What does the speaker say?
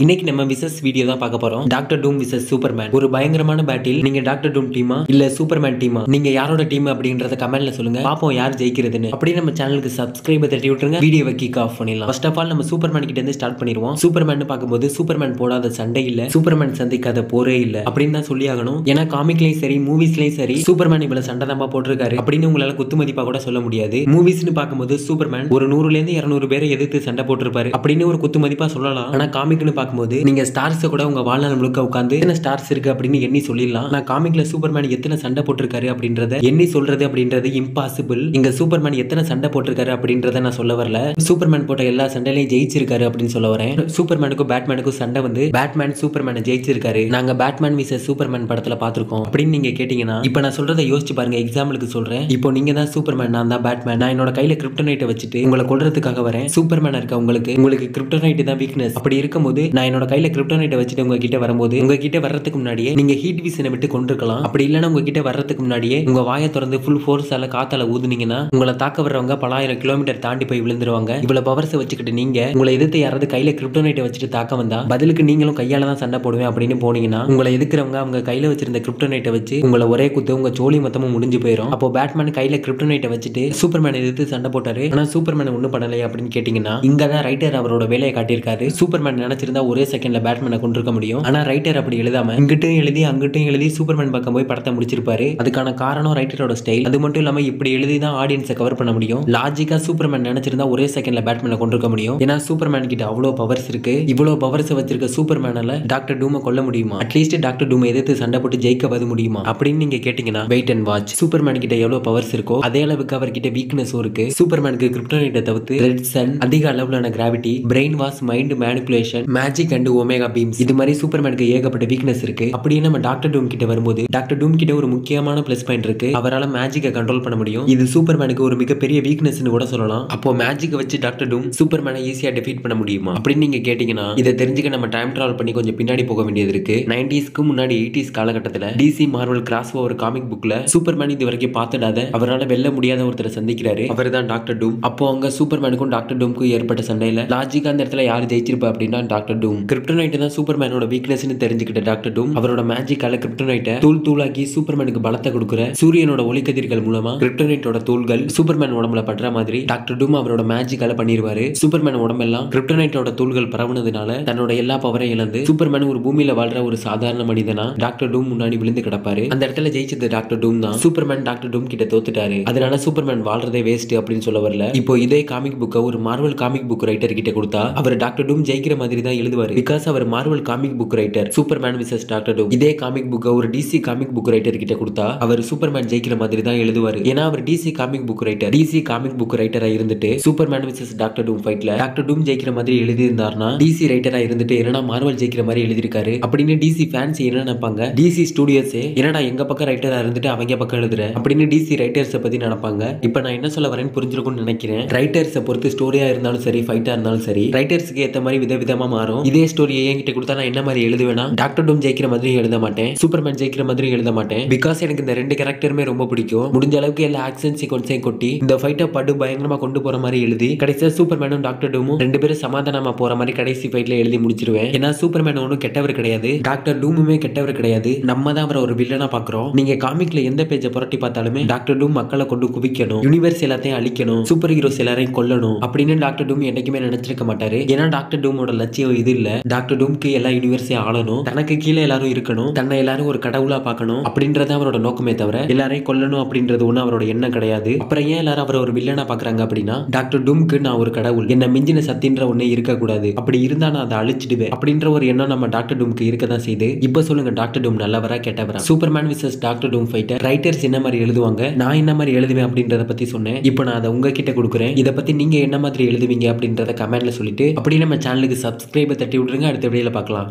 இன்னைக்கு நம்ம versus video தான் பார்க்க போறோம். டாக்டர் டூம் விசஸ் சூப்பர்மேன். ஒரு பயங்கரமான பேட்டில். நீங்க டாக்டர் டூம் டீமா இல்ல சூப்பர்மேன் டீமா? நீங்க யாரோட டீம் அப்படிங்கறத கமெண்ட்ல சொல்லுங்க. பாப்போம் யார் ஜெயிக்கிறதுன்னு. அப்படியே நம்ம சேனலுக்கு சப்ஸ்கிரைப் தட்டி விட்டுருங்க. வீடியோவை கிக் ஆஃப் பண்ணிடலாம். ஃபர்ஸ்ட் ஆஃப் ஆல் நம்ம சூப்பர்மேன் கிட்ட இருந்து ஸ்டார்ட் பண்ணிடுவோம். சூப்பர்மேன் பார்க்கும்போது சூப்பர்மேன் போடாத சண்டை இல்ல, சூப்பர்மேன் சந்திக்காத போரே இல்ல அப்படின்னு தான் சொல்லி ஆகணும். ஏன்னா காமிக்லயும் சரி மூவிஸ்லயும் சரி சூப்பர்மேன் இவ்வளவு சண்டை தான் போட்டிருக்காரு அப்படின்னு உங்களால குத்து மதிப்பா கூட சொல்ல முடியாது. மூவிஸ்னு பார்க்கும்போது சூப்பர்மேன் ஒரு 100ல இருந்து 200 பேரை எதிர்த்து சண்டை போட்டிருப்பாரு அப்படின்னு ஒரு குத்து மதிப்பா சொல்லலாம். ஆனா காமிக்னு பார்க்கும்போது நீங்க ஸ்டார்ஸ் கூட உங்க வாழ்நாள் முழுக்க உட்கார்ந்து எத்தனை ஸ்டார்ஸ் இருக்கு அப்படின்னு எண்ணி சொல்லிடலாம். நான் காமிக்ல சூப்பர்மேன் எத்தனை சண்டை போட்டிருக்காரு அப்படின்றத எண்ணி சொல்றது அப்படின்றது இம்பாசிபிள். இங்க சூப்பர்மேன் எத்தனை சண்டை போட்டிருக்காரு அப்படின்றத நான் சொல்ல வரல. சூப்பர்மேன் போட்ட எல்லா சண்டையிலையும் ஜெயிச்சிருக்காரு அப்படின்னு சொல்ல வரேன். சூப்பர்மேனுக்கும் பேட்மேனுக்கும் சண்டை வந்து பேட்மேன் சூப்பர்மேனை ஜெயிச்சிருக்காரு. நாங்க பேட்மேன் விசஸ் சூப்பர்மேன் படத்துல பாத்துருக்கோம் அப்படின்னு நீங்க கேட்டீங்கன்னா இப்ப நான் சொல்றதை யோசிச்சு பாருங்க. எக்ஸாம்பிளுக்கு சொல்றேன். இப்போ நீங்க தான் சூப்பர்மேன், நான் தான் பேட்மேன். நான் என்னோட கையில கிரிப்டோனைட்டை வச்சுட்டு உங்களை கொல்றதுக்காக வரேன். சூப்பர்மேன் இருக்க உங்களுக்கு கிரிப்டோனைட் தான் வீக்னஸ். அப்படி இருக்கும்போது நான் என்னோட கையில கிரிப்டோனைட்டை வச்சுட்டு உங்ககிட்ட வரும்போது உங்ககிட்ட வர்றதுக்கு முன்னாடியே நீங்க ஹீட் விசனை விட்டு கொண்டிருக்கலாம். அப்படி இல்லைன்னா உங்ககிட்ட வர்றதுக்கு முன்னாடியே உங்க வாயை திறந்து ஃபுல் ஃபோர்ஸால காத்தால ஊதுனீங்கன்னா உங்களை தாக்க வர்றவங்க பல ஆயிரம் கிலோமீட்டர் தாண்டி போய் விழுந்துருவாங்க. இவ்வளவு பவர்ஸ் வச்சுக்கிட்டு நீங்க உங்களை எதிர்த்து யாராவது கையில கிரிப்டோனைட்டை வச்சுட்டு தாக்க வந்தா பதிலுக்கு நீங்களும் கையால தான் சண்டை போடுவேன் அப்படின்னு போனீங்கன்னா உங்களை எதிர்க்கிறவங்க அவங்க கையில வச்சிருந்த கிரிப்டோனைட்டை வச்சு உங்களை ஒரே குத்து உங்க சோழி மொத்தமும் முடிஞ்சு போயிடும். அப்போ பேட்மேன் கையில கிரிப்டோனைட்டை வச்சுட்டு சூப்பர்மேன் எதிர்த்து சண்டை போட்டாரு. ஆனா சூப்பர்மேன் ஒண்ணு பண்ணலையே அப்படின்னு கேட்டீங்கன்னா இங்கதான் ரைட்டர் அவரோட வேலையை காட்டியிருக்காரு. சூப்பர்மேன் நினைச்சிருந்தா ஒரே செகண்ட்ல பேட்மேனை கொண்டிருக்க முடியும். ஆனா ரைட்டர் அப்படி எழுதாம இங்கிட்டும் எழுதி அங்கிட்டும் எழுதி சூப்பர்மேன் பக்கம் போய் படத்தை முடிச்சிருப்பாரு. அதுக்கான காரணம் ரைட்டரோட ஸ்டைல். அது மட்டும் இல்லாம இப்படி எழுதி தான் ஆடியன்ஸை கவர் பண்ண முடியும். லாஜிக்கா சூப்பர்மேன் நினைச்சிருந்தா ஒரே செகண்ட்ல பேட்மேனை கொண்டிருக்க முடியும். ஏன்னா சூப்பர்மேன் கிட்ட அவ்வளவு பவர்ஸ் இருக்கு. இவ்வளவு பவர்ஸ் வச்சிருக்க சூப்பர்மேனால டாக்டர் டூமை கொல்ல முடியுமா? அட்லீஸ்ட் டாக்டர் டூமை எதிர்த்து சண்டை போட்டு ஜெயிக்கவது முடியுமா அப்படின்னு நீங்க கேட்டீங்கன்னா வெயிட் அண்ட் வாட்ச். சூப்பர்மேன் கிட்ட எவ்வளவு பவர்ஸ் இருக்கோ அதே அளவுக்கு அவர்கிட்ட வீக்னஸும் இருக்கு. சூப்பர்மேனுக்கு கிரிப்டோனைட்டை தவிர்த்து ரெட் சன், அதிக அளவிலான gravity, brain wash, mind manipulation, magic and omega beams, இது மாதிரி சூப்பர்மேனுக்கு ஏகப்பட்ட வீக்னஸ் இருக்கு. அப்படியே நம்ம டாக்டர் டூம் கிட்ட வரும்போது டாக்டர் டூம் கிட்ட ஒரு முக்கியமான பிளஸ் பாயிண்ட் இருக்கு. அவரால் மேஜிக்கை கண்ட்ரோல் பண்ண முடியும். இது சூப்பர்மேனுக்கு ஒரு மிகப்பெரிய வீக்னஸ்னு கூட சொல்லலாம். அப்போ மேஜிக்கை வச்சு டாக்டர் டூம் சூப்பர்மேனை ஈஸியா டிஃபீட் பண்ண முடியுமா அப்படின்னு நீங்க கேட்டீங்கன்னா இதை தெரிஞ்சுக்க நம்ம டைம் டிராவல் பண்ணி கொஞ்சம் பின்னாடி போக வேண்டியது இருக்கு. 90ஸ்க்கு முன்னாடி 80s காலகட்டத்தில் DC Marvel crossover comic புக்ல சூப்பர்மேன் இது வரைக்கும் பார்த்துடாத அவரால் வெல்ல முடியாத ஒருத்தரை சந்திக்கிறாரு. அவர் தான் டாக்டர் டூம். அப்போ அங்க சூப்பர்மேனுக்கும் டாக்டர் டூமுக்கும் ஏற்பட்ட சண்டையில லாஜிக்கா அந்த இடத்துல யார் ஜெயிச்சிருப்பா அப்படின்னா டாக்டர் டூம். கிரிப்டோனைட் தான் சூப்பர்மேனோட வீக்னஸ்னு தெரிஞ்சுக்கிட்ட டாக்டர் டூம் அவரோட மேஜிக்கால கிரிப்டோனைட்டை தூள் தூளாக்கி சூப்பர்மேனுக்கு பலத்தை கொடுக்குற சூரியனோட ஒளிக்கதிர்கள் மூலமா கிரிப்டோனைட்டோட தூள்கள் சூப்பர்மேன் உடம்புல படுற மாதிரி டாக்டர் டூம் அவரோட மேஜிக்கால பண்ணிடுவாரு. சூப்பர்மேன் உடம்பெல்லாம் கிரிப்டோனைட்டோட தூள்கள் பரவுனதுனால தன்னோட எல்லா பவரையும் இழந்து சூப்பர்மேன் ஒரு பூமியில வாழ்ற ஒரு சாதாரண மனிதனா டாக்டர் டூம் முன்னாடி விழுந்து கிடப்பாரு. அந்த இடத்துல ஜெயிச்சது டாக்டர் டூம் தான். சூப்பர்மேன் டாக்டர் டூம் கிட்ட தோத்துட்டாரு. அதனால சூப்பர்மேன் வாழ்றதே வேஸ்ட் அப்படின்னு சொல்ல வரல. இப்போ இதே காமிக் புக்கை ஒரு மார்வல் காமிக் புக் ரைட்டர் கிட்ட கொடுத்தா அவர் டாக்டர் டூம் ஜெயிக்கிற மாதிரி தான் எழுதுவாரு. பிகாஸ் அவர் Marvel comic book writer. Superman versus Doctor Doom. இதே காமிக் புக்கை ஒரு டிசி காமிக் புக் ரைட்டர் கிட்ட கொடுத்தா அவர் சூப்பர்மேன் ஜெயிக்கிற மாதிரி தான் எழுதுவாரு. ஏன்னா அவர் DC comic book writer. DC comic book ரைட்டரா இருந்துட்டு சூப்பர்மேன் விசஸ் டாக்டர் டூம் ஃபைட்ல டாக்டர் டூம் ஜெயிக்கிற மாதிரி எழுதி இருந்தார்னா டிசி ரைட்டரா இருந்துட்டு என்னடா மார்வல் ஜெயிக்கிற மாதிரி எழுதிருக்காரு அப்படின்னு டிசி ஃபேன்ஸ் என்ன நினைப்பாங்க? டிசி ஸ்டுடியோஸே என்னடா எங்க பக்கம் ரைட்டரா இருந்துட்டு அவங்க பக்கம் எழுதுற அப்படின்னு டிசி ரைட்டர்ஸ் பத்தி நினைப்பாங்க. இப்போ நான் என்ன சொல்ல வரேன்னு புரிஞ்சிருக்கும்னு நினைக்கிறேன். ரைட்டர்ஸை பொறுத்து ஸ்டோரியா இருந்தாலும் சரி ஃபைட்டா இருந்தாலும் சரி ரைட்டர்ஸ்க்கு ஏத்த மாதிரி விதவிதமா மாறும். இதே ஸ்டோரியை என்கிட்ட கொடுத்தா நான் என்ன மாதிரி எழுதுவேனா டாக்டர் டூம் ஜெயிக்கிற மாதிரி எழுத மாட்டேன், சூப்பர்மேன் ஜெயிக்கிற மாதிரி எழுத மாட்டேன். பிகாஸ் எனக்கு இந்த ரெண்டு கேரக்டருமே ரொம்ப பிடிக்கும். முடிஞ்ச அளவுக்கு எல்லா ஆக்ஷன் சீக்வன்ஸையும் கொட்டி இந்த ஃபைட்டை படு பயங்கரமா கொண்டு போற மாதிரி எழுதி கடைசியா சூப்பர்மேனும் டாக்டர் டூமும் ரெண்டு பேரும் சமாதானமா போற மாதிரி கடைசி ஃபைட்ல எழுதி முடிச்சிருவேன். ஏன்னா சூப்பர்மேன் ஒன்றும் கெட்டவர் கிடையாது, டாக்டர் டூமுமே கெட்டவர் கிடையாது. நம்ம தான் அவரை ஒரு வில்லனா பாக்குறோம். நீங்க காமிக்ல எந்த பேஜை புரட்டி பார்த்தாலுமே டாக்டர் டூம் மக்களை கொண்டு குவிக்கணும், யூனிவர்ஸ் எல்லாத்தையும் அழிக்கணும், சூப்பர் ஹீரோஸ் எல்லாரையும் கொல்லணும் அப்படின்னு டாக்டர் டூம் என்னைக்குமே நினைச்சிருக்க மாட்டாரு. ஏன்னா டாக்டர் டூமோட லட்சியம் இது இல்ல. டாக்டர் டூம்க்கு எல்லா யூனிவர்ஸையும் ஆளணும், தனக்கு கீழே எல்லாரும் இருக்கணும், தன்னை எல்லாரும் ஒரு கடவுளா பார்க்கணும் அப்படின்றது அவரோட நோக்கமே தவிர எல்லாரையும் கொல்லணும் அப்படின்றது ஒண்ணு அவரோட எண்ணம் கிடையாது. அப்புறம் ஏன் எல்லாரும் அவரை ஒரு வில்லனா பாக்குறாங்க அப்படின்னா டாக்டர் டூம்க்கு நான் ஒரு கடவுள், என்ன மிஞ்சின சத்தின்ற ஒண்ணே இருக்க கூடாது, அப்படி இருந்தா நான் அதை அழிச்சிடுவேன் அப்படின்ற ஒரு எண்ணம் நம்ம டாக்டர் டூம்க்கு இருக்க தான் செய்யுது. இப்ப சொல்லுங்க டாக்டர் டூம் நல்லவரா கெட்டவரா? சூப்பர்மேன் விசஸ் டாக்டர் டூம் ஃபைட்டர் ரைட்டர்ஸ் என்ன மாதிரி எழுதுவாங்க, நான் என்ன மாதிரி எழுதுவேன் அப்படின்றத பத்தி சொன்னேன். இப்போ நான் அதை உங்ககிட்ட கொடுக்குறேன். இதை பத்தி நீங்க என்ன மாதிரி எழுதுவீங்க அப்படின்றத கமெண்ட்ல சொல்லிட்டு அப்படியே நம்ம சேனலுக்கு சப்ஸ்கிரைப் தட்டி விட்டுருங்க. அடுத்த வீடியோல பார்க்கலாம்.